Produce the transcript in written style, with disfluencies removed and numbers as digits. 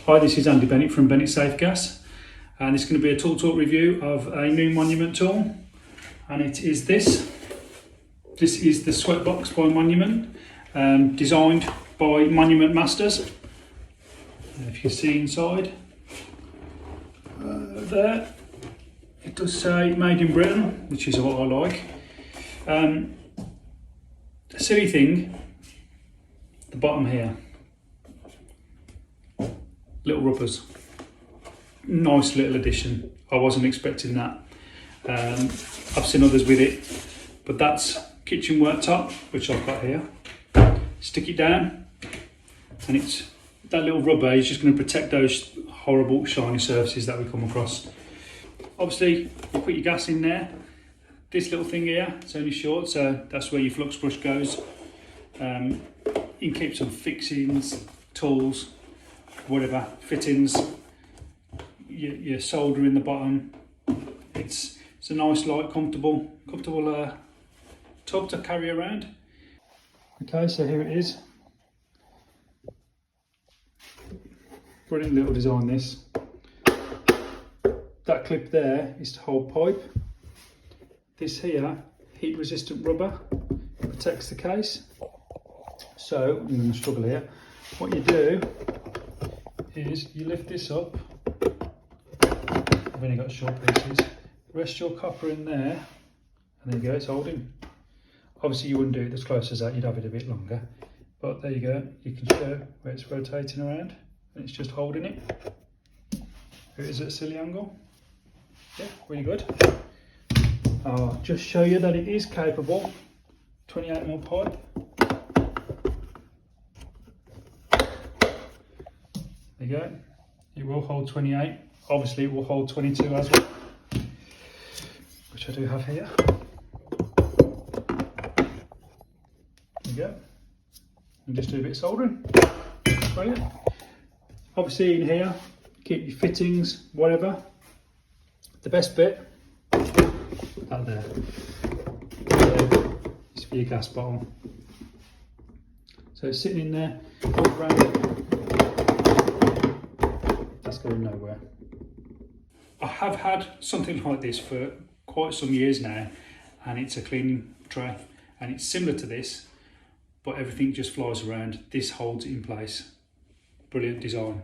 Hi, this is Andy Bennett from Bennets Safe Gas, and it's going to be a tool talk review of a new Monument tool, and it is this. This is the Sweatbox by Monument, designed by Monument Masters. If you can see inside, there, it does say made in Britain, which is what I like. The silly thing, the bottom here, little rubbers, nice little addition. I wasn't expecting that. I've seen others with it, but that's kitchen worktop, which I've got here. Stick it down, and it's that little rubber is just going to protect those horrible shiny surfaces that we come across. Obviously, you put your gas in there. This little thing here, it's only short, so that's where your flux brush goes. You can keep some fixings, tools, whatever, fittings, your solder in the bottom. It's a nice, light, comfortable tub to carry around. Okay, so here it is. Brilliant little design, this. That clip there is to hold pipe. This here, heat resistant rubber, protects the case. So, I'm going to struggle here. What you do is you lift this up. I've only got short pieces. Rest your copper in there, and there you go, it's holding. Obviously you wouldn't do it as close as that, you'd have it a bit longer. But there you go, you can show where it's rotating around, and it's just holding it. Here it is at a silly angle. Yeah, really good. I'll just show you that it is capable. 28mm pipe. There you go. It will hold 28. Obviously it will hold 22 as well, which I do have here. There you go. And just do a bit of soldering. Brilliant. Obviously in here, keep your fittings, whatever. The best bit, that there, is for your gas bottle. So it's sitting in there, walk around it. That's going nowhere. I have had something like this for quite some years now, and it's a cleaning tray, and it's similar to this, but everything just flies around. This holds it in place. Brilliant design.